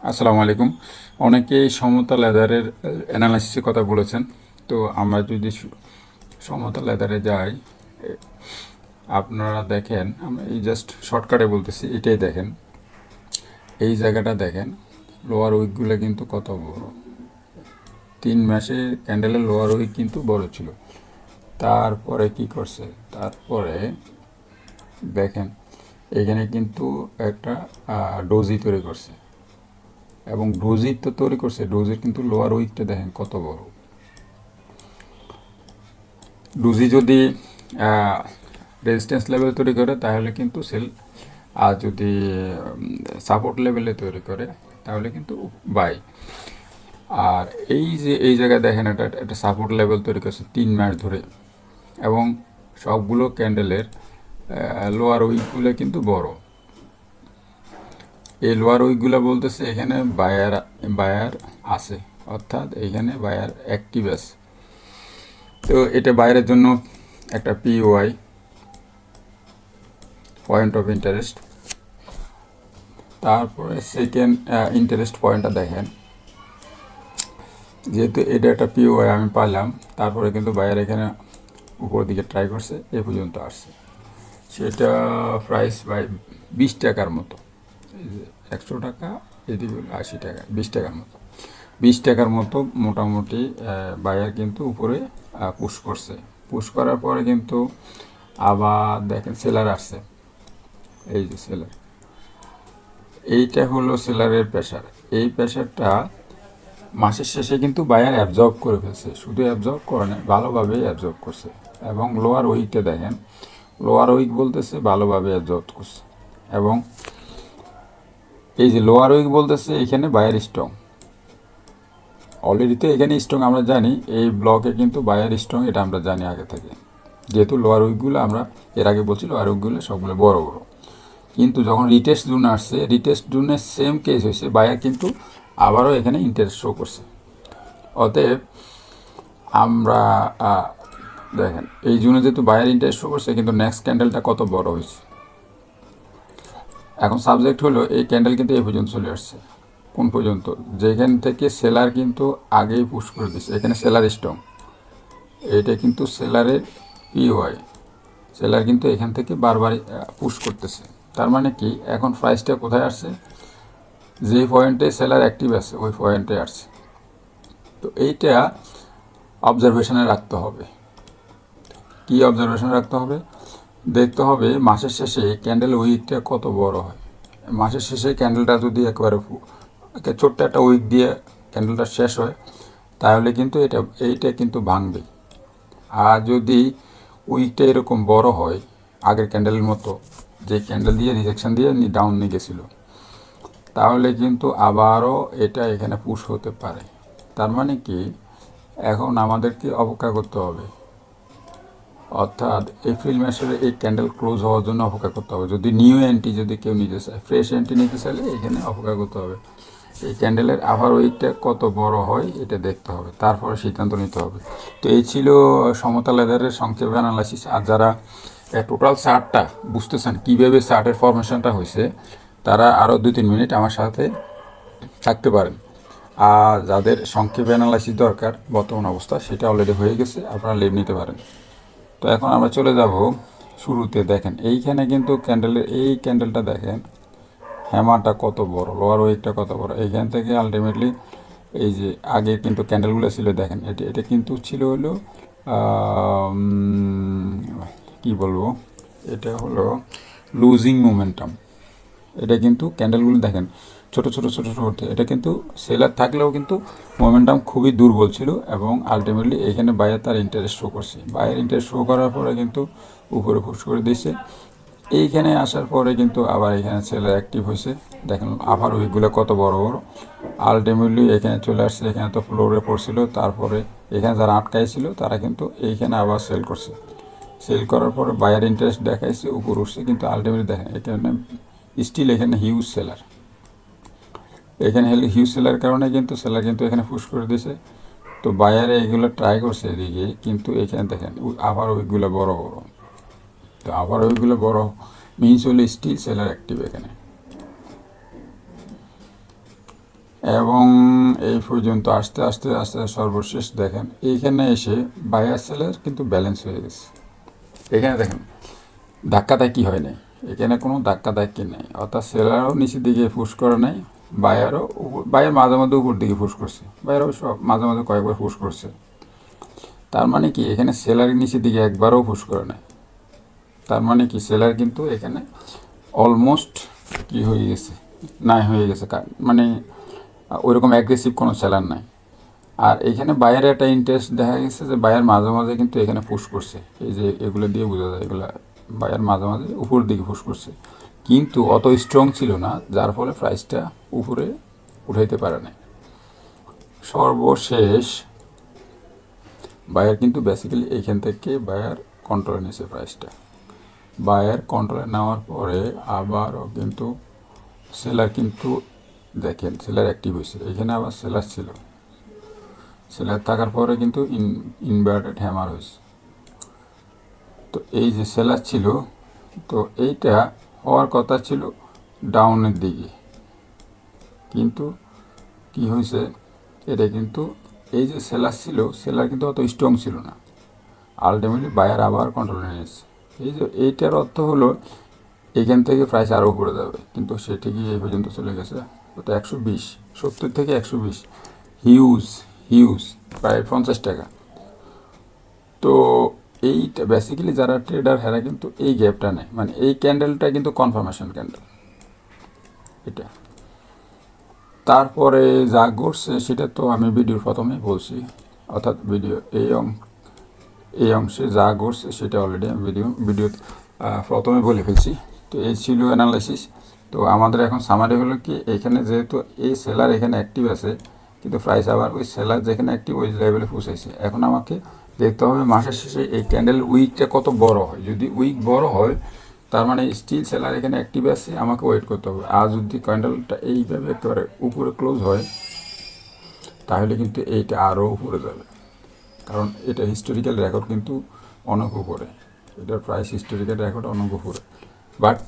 আসসালামু আলাইকুম। অনেকেই সমতা লেদারের অ্যানালাইসিসের কথা বলেছেন। তো আমরা যদি সমতা লেদারে যাই, আপনারা দেখেন, আমরা এই জাস্ট শর্টকাটে বলতেছি, এটাই দেখেন, এই জায়গাটা দেখেন, লোয়ার উইকগুলো কিন্তু কত বড়। 3 মাসে ক্যান্ডেলের লোয়ার উইক কিন্তু বড় ছিল। তারপরে কি করছে, তারপরে দেখেন এখানে কিন্তু একটা ডোজি তৈরি করছে, এবং ডোজি তো তৈরি করছে, ডোজির কিন্তু লোয়ার উইকটা দেখেন কত বড়। ডুজি যদি রেজিস্ট্যান্স লেভেল তৈরি করে তাহলে কিন্তু সেল, আর যদি সাপোর্ট লেভেলে তৈরি করে তাহলে কিন্তু বাই। আর এই যে এই জায়গায় দেখেন, এটা একটা সাপোর্ট লেভেল তৈরি করছে 3 মাস ধরে, এবং সবগুলো ক্যান্ডেলের লোয়ার উইকগুলো কিন্তু বড়। এই লোয়ার উইকগুলো বলতেছে এখানে বায়ার বায়ার আছে, অর্থাৎ এখানে বায়ার অ্যাক্টিভ আছে। তো এটা বাইরের জন্য একটা পিওয়াই, পয়েন্ট অফ ইন্টারেস্ট। তারপরে সেকেন্ড ইন্টারেস্ট পয়েন্টটা দেখেন, যেহেতু এটা একটা পিওয়াই আমি পাইলাম, তারপরে কিন্তু বাইরে এখানে উপর দিকে ট্রাই করছে, এ পর্যন্ত আসছে। সেটা প্রাইস বাই 20 টাকার মতো, 100 টাকা, এদিকে 80 টাকা, 20 টাকার মতো, 20 টাকার মতো মোটামুটি বায়ার কিন্তু উপরে পুশ করছে। পুশ করার পরে কিন্তু আবার দেখেন সেলার আসছে, এই যে সেলার, এইটা হলো সেলারের প্রেশার। এই প্রেশারটা মাসের শেষে কিন্তু বায়ার অ্যাবজর্ব করে ফেলছে, শুধু অ্যাবজর্ব করে না, ভালোভাবেই অ্যাবজর্ব করছে। এবং লোয়ার উইকটা দেখেন, লোয়ার উইক বলতেছে ভালোভাবে অ্যাবজর্ব করছে। এবং এই যে লোয়ার উইক বলতেছে এখানে বায়ার স্ট্রং, অলরেডি তো এখানে স্ট্রং আমরা জানি, এই ব্লকে কিন্তু বায়ার স্ট্রং, এটা আমরা জানি আগে থেকে, যেহেতু লোয়ার উইকগুলো আমরা এর আগে বলছি লোয়ার উইকগুলো সবগুলো বড় বড়। কিন্তু যখন রিটেস্ট জোন আসছে, রিটেস্ট জোনের সেম কেস হয়েছে, বায়ার কিন্তু আবারও এখানে ইন্টারেস্ট শো করছে। অতএব আমরা দেখেন এই জোনে যেহেতু বায়ার ইন্টারেস্ট শো করছে, কিন্তু নেক্সট ক্যান্ডেলটা কত বড় হয়েছে। এখন সাবজেক্ট হলো এই ক্যান্ডেল কিন্তু এই পর্যন্ত চলে আসছে, কোন পর্যন্ত, যেখান থেকে সেলার কিন্তু আগেই পুশ করে দিচ্ছে, এখানে সেলার স্ট্রং, এইটা কিন্তু সেলারের পিওয়াই, সেলার কিন্তু এখান থেকে বারবার পুশ করতেছে। তার মানে কি, এখন প্রাইসটা কোথায় আসছে, যে পয়েন্টে সেলার অ্যাক্টিভ আছে ওই পয়েন্টে আসছে। তো এইটা অবজারভেশনে রাখতে হবে। কি অবজারভেশনে রাখতে হবে, দেখতে হবে মাসের শেষে ক্যান্ডেল উইকটা কত বড় হয়। মাসের শেষে ক্যান্ডেলটা যদি একেবারে ছোট্ট একটা উইক দিয়ে ক্যান্ডেলটা শেষ হয়, তাহলে কিন্তু এইটা কিন্তু ভাঙবে। আর যদি উইকটা এরকম বড় হয়, আগের ক্যান্ডেলের মতো, যে ক্যান্ডেল দিয়ে রিজেকশন দিয়ে ডাউন নিয়ে গেছিলো, তাহলে কিন্তু আবারও এটা এখানে পুশ হতে পারে। তার মানে কি, এখন আমাদেরকে অপেক্ষা করতে হবে, অর্থাৎ এপ্রিল মাসের এই ক্যান্ডেল ক্লোজ হওয়ার জন্য অপেক্ষা করতে হবে। যদি নিউ এন্ট্রি যদি কেউ নিতে চায়, ফ্রেশ এন্ট্রি নিতে চাইলে এখানে অপেক্ষা করতে হবে। এই ক্যান্ডেলের আবার উইকটা কত বড় হয় এটা দেখতে হবে, তারপরে সিদ্ধান্ত নিতে হবে। তো এই ছিল সমতা লেদারের সংক্ষেপ অ্যানালাইসিস। আর যারা টোটাল চার্টটা বুঝতেছেন কীভাবে চার্টের ফরমেশনটা হয়েছে, তারা আরও 2-3 মিনিট আমার সাথে থাকতে পারেন। আর যাদের সংক্ষেপ অ্যানালাইসিস দরকার বর্তমান অবস্থা, সেটা অলরেডি হয়ে গেছে, আপনারা লিভ নিতে পারেন। তো এখন আমরা চলে যাব শুরুতে। দেখেন এইখানে কিন্তু ক্যান্ডেলের এই ক্যান্ডেলটা দেখেন, হ্যামারটা কত বড়, লোয়ার ওয়েকটা কত বড়। এইখান থেকে আলটিমেটলি এই যে আগে কিন্তু ক্যান্ডেলগুলো ছিল, দেখেন এটা এটা কিন্তু ছিল হলো কি বলবো, এটা হলো লুজিং মোমেন্টাম। এটা কিন্তু ক্যান্ডেলগুলো দেখেন ছোট ছোট ছোট ছোট, এটা কিন্তু সেলার থাকলেও কিন্তু মোমেন্টাম খুবই দুর্বল ছিল, এবং আলটিমেটলি এখানে বায়ার তার ইন্টারেস্ট শো করছে। বায়ার ইন্টারেস্ট শো করার পরে কিন্তু উপরে পুশ করে দিয়েছে। এইখানে আসার পরে কিন্তু আবার এখানে সেলার অ্যাক্টিভ হয়েছে, দেখেন আবার ওইগুলো কত বড় বড়। আলটিমেটলি এখানে চলে আসছে, এখানে তো ফ্লোরে পড়ছিল, তারপরে এখানে যারা আটকাইছিল তারা কিন্তু এইখানে আবার সেল করছে। সেল করার পরে বায়ার ইন্টারেস্ট দেখাইছে, উপর উঠছে, কিন্তু আলটিমেটলি দেখেন এখানে স্টিল এখানে হিউজ সেলার, এখানে হিউজ সেলার কারণে কিন্তু সেলার কিন্তু এখানে পুশ করে দিয়েছে। তো বায়ারে এগুলো ট্রাই করছে এদিকে, কিন্তু এখানে দেখেন আবার ওইগুলো বড় বড়। তো আবার ওইগুলো বড় মিনস হলে স্টিল সেলার অ্যাক্টিভ এখানে। এবং এই পর্যন্ত আস্তে আস্তে আস্তে সর্বশেষ দেখেন এইখানে এসে বায়ার সেলের কিন্তু ব্যালেন্স হয়ে গেছে। এখানে দেখেন ধাক্কাধাক্কি হয় নাই, এখানে কোনো ধাক্কাধাক্কি নেই, অর্থাৎ সেলারও নিচের দিকে পুশ করে নাই, বায়ারও বায়ার মাঝে মাঝে উপর দিকে পুশ করছে, বায়ারও সব মাঝে মাঝে কয়েকবার পুশ করছে। তার মানে কি এখানে সেলার নিচের দিকে একবারও পুশ করে নাই। তার মানে কি সেলার কিন্তু এখানে অলমোস্ট কি হয়ে গেছে, নাই হয়ে গেছে, মানে ওইরকম অ্যাগ্রেসিভ কোনো সেলার নাই। আর এখানে বায়ার একটা ইন্টারেস্ট দেখা গেছে যে বায়ার মাঝে মাঝে কিন্তু এখানে পুশ করছে, এই যে এগুলো দিয়ে বোঝা যায়, এগুলো বায়ার মাঝে মাঝে উপর দিকে পুশ করছে, কিন্তু অত স্ট্রং ছিল না, যার ফলে প্রাইসটা উপরে উঠাইতে পারে না। সর্বশেষ বায়ার কিন্তু বেসিক্যালি এইখান থেকে বায়ার কন্ট্রোলে নিয়েছে প্রাইসটা। বায়ার কন্ট্রোলে নেওয়ার পরে আবারও কিন্তু সেলার কিন্তু দেখেন সেলার অ্যাক্টিভ হয়েছে, এখানে আবার সেলার ছিল, সেলার থাকার পরে কিন্তু ইনভার্টেড হ্যামার হয়েছে। তো এই যে সেলার ছিল, তো এইটা হওয়ার কথা ছিল ডাউনের দিকে, কিন্তু কি হয়েছে, এটা কিন্তু এই যে সেলার ছিল, সেলার কিন্তু অত স্ট্রং ছিল না, আলটিমেটলি বায়ার আবার কন্ট্রোলে নিয়েছে। এই যে এইটার অর্থ হলো এখান থেকে প্রাইস আরও উপরে যাবে, কিন্তু সে ঠিকই এই পর্যন্ত চলে গেছে। তো 120, 70 থেকে 120, হিউজ হিউজ, প্রায় 50 টাকা। তো এইটা বেসিক্যালি যারা ট্রেডার হেরা কিন্তু এই গ্যাপটা নেয়, মানে এই ক্যান্ডেলটা কিন্তু কনফার্মেশন ক্যান্ডেল এটা। তারপরে যা ঘটছে সেটা তো আমি ভিডিওর প্রথমেই বলছি, অর্থাৎ ভিডিও এই অংশে যা ঘটছে সেটা অলরেডি আমি ভিডিও প্রথমে বলে ফেলছি। তো এই ছিল অ্যানালাইসিস। তো আমাদের এখন সামারি হলো কি, এইখানে যেহেতু এই সেলার এখানে অ্যাক্টিভ আছে, কিন্তু প্রাইস আবার ওই সেলার যেখানে অ্যাক্টিভ ওই লেভেলে পৌঁছাইছে। এখন আমাকে দেখতে হবে মাসের শেষে এই ক্যান্ডেল উইকটা কত বড় হয়। যদি উইক বড় হয় তার মানে স্টিল সেলার এখানে অ্যাক্টিভ আছে, আমাকে ওয়েট করতে হবে। আর যদি ক্যান্ডেলটা এইভাবে একেবারে উপরে ক্লোজ হয় তাহলে কিন্তু এইটা আরও উপরে যাবে, কারণ এটা হিস্টোরিক্যাল রেকর্ড কিন্তু অনেক উপরে, এটার প্রাইস হিস্টোরিক্যাল রেকর্ড অনেক উপরে। বাট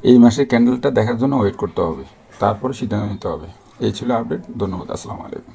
এই মাসের ক্যান্ডেলটা দেখার জন্য ওয়েট করতে হবে, তারপরে সিদ্ধান্ত নিতে হবে। এই ছিল আপডেট। ধন্যবাদ। আসসালামু আলাইকুম।